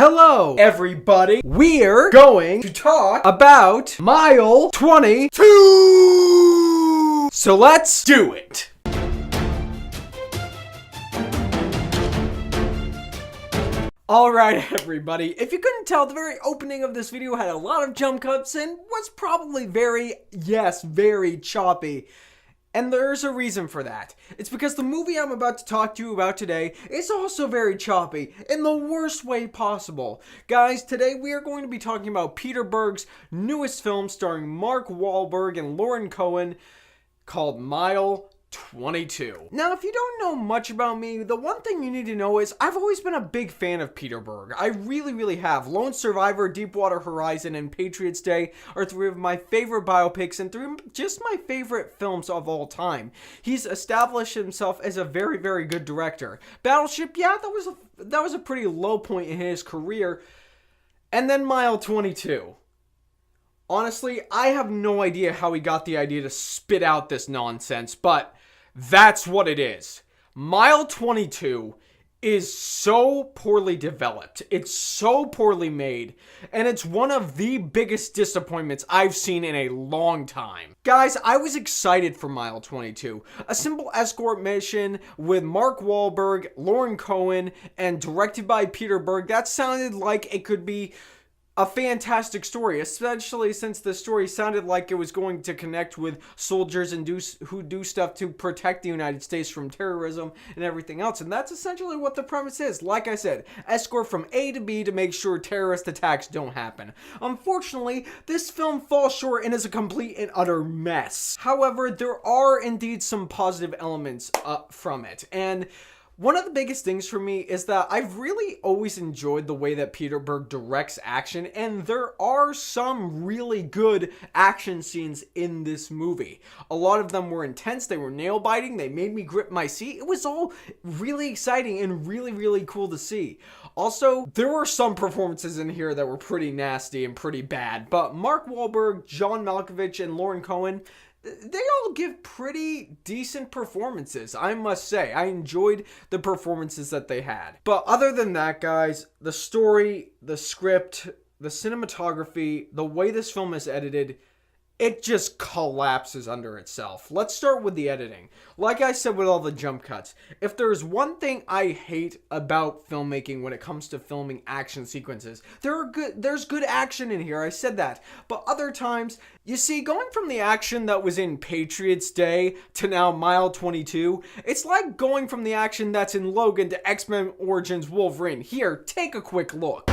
Hello, everybody. We're going to talk about Mile 22. So let's do it. Alright, everybody. If you couldn't tell, the very opening of this video had a lot of jump cuts and was probably very choppy. And there's a reason for that. It's because the movie I'm about to talk to you about today is also very choppy, in the worst way possible. Guys, today we are going to be talking about Peter Berg's newest film starring Mark Wahlberg and Lauren Cohen called Mile 22. Now, if you don't know much about me, the one thing you need to know is I've always been a big fan of Peter Berg. I really have. Lone Survivor, Deepwater Horizon, and Patriots Day are three of my favorite biopics and three of just my favorite films of all time. He's established himself as a very good director. Battleship, yeah, that was a pretty low point in his career. And then Mile 22. Honestly, I have no idea how he got the idea to spit out this nonsense, but that's what it is. Mile 22 is so poorly developed. It's so poorly made, and it's one of the biggest disappointments I've seen in a long time. Guys, I was excited for Mile 22. A simple escort mission with Mark Wahlberg, Lauren Cohen, and directed by Peter Berg. That sounded like it could be a fantastic story, especially since the story sounded like it was going to connect with soldiers and who do stuff to protect the United States from terrorism and everything else. And that's essentially what the premise is. Like I said, escort from A to B to make sure terrorist attacks don't happen. Unfortunately, this film falls short and is a complete and utter mess. However, there are indeed some positive elements from it. And one of the biggest things for me is that I've really always enjoyed the way that Peter Berg directs action, and there are some really good action scenes in this movie. A lot of them were intense, they were nail-biting, they made me grip my seat. It was all really exciting and really cool to see. Also, there were some performances in here that were pretty nasty and pretty bad, but Mark Wahlberg, John Malkovich, and Lauren Cohen, they all give pretty decent performances, I must say. I enjoyed the performances that they had. But other than that, guys, the story, the script, the cinematography, the way this film is edited, it just collapses under itself. Let's start with the editing. Like I said with all the jump cuts, if there's one thing I hate about filmmaking when it comes to filming action sequences, there's good action in here, I said that. But other times, you see, going from the action that was in Patriots Day to now Mile 22, it's like going from the action that's in Logan to X-Men Origins Wolverine. Here, take a quick look.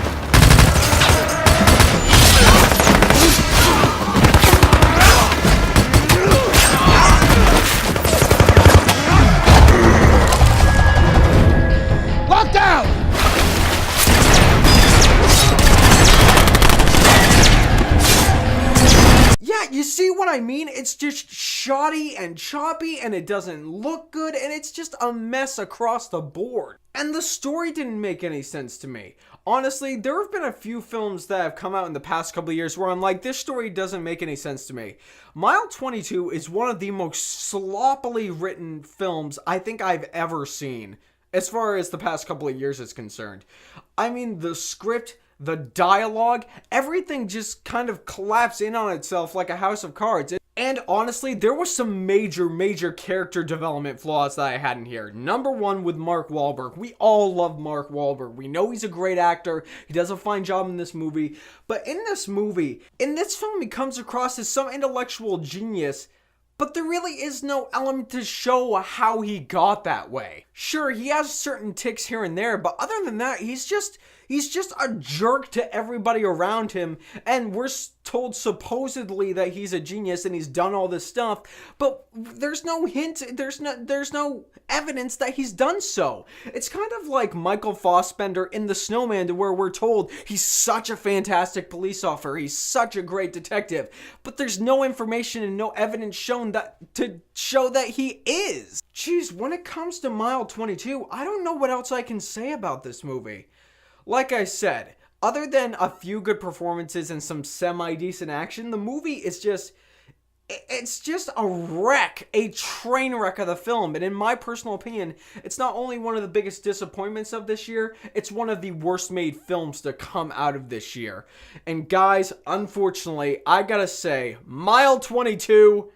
You see what I mean? It's just shoddy and choppy, and it doesn't look good, and it's just a mess across the board. And the story didn't make any sense to me. Honestly, there have been a few films that have come out in the past couple of years where I'm like, this story doesn't make any sense to me. Mile 22 is one of the most sloppily written films I think I've ever seen, as far as the past couple of years is concerned. I mean, the script, the dialogue, everything just kind of collapsed in on itself like a house of cards. And honestly, there was some major character development flaws that I had in here. Number one, with Mark Wahlberg. We all love Mark Wahlberg. We know he's a great actor. He does a fine job in this movie. But in this film, he comes across as some intellectual genius, but there really is no element to show how he got that way. Sure, he has certain tics here and there, but other than that, he's just a jerk to everybody around him, and we're told supposedly that he's a genius and he's done all this stuff, but there's no hint, there's no evidence that he's done so. It's kind of like Michael Fassbender in The Snowman, where we're told he's such a fantastic police officer, he's such a great detective, but there's no information and no evidence shown to show that he is. Jeez, when it comes to Mile 22, I don't know what else I can say about this movie. Like I said, other than a few good performances and some semi-decent action, the movie is just, It's just a wreck, a train wreck of the film. And in my personal opinion, it's not only one of the biggest disappointments of this year, it's one of the worst made films to come out of this year. And guys, unfortunately, I gotta say, Mile 22,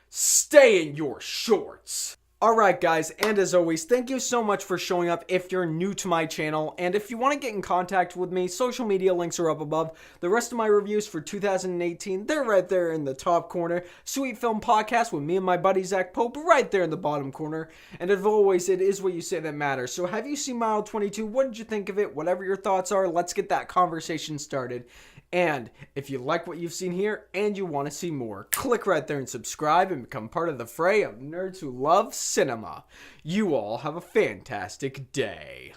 stay in your shorts. Alright guys, and as always, thank you so much for showing up if you're new to my channel, and if you want to get in contact with me, social media links are up above. The rest of my reviews for 2018, they're right there in the top corner. Sweet Film Podcast with me and my buddy Zach Pope, right there in the bottom corner. And as always, it is what you say that matters. So have you seen Mile 22? What did you think of it? Whatever your thoughts are, let's get that conversation started. And if you like what you've seen here and you want to see more, click right there and subscribe and become part of the fray of nerds who love cinema. You all have a fantastic day.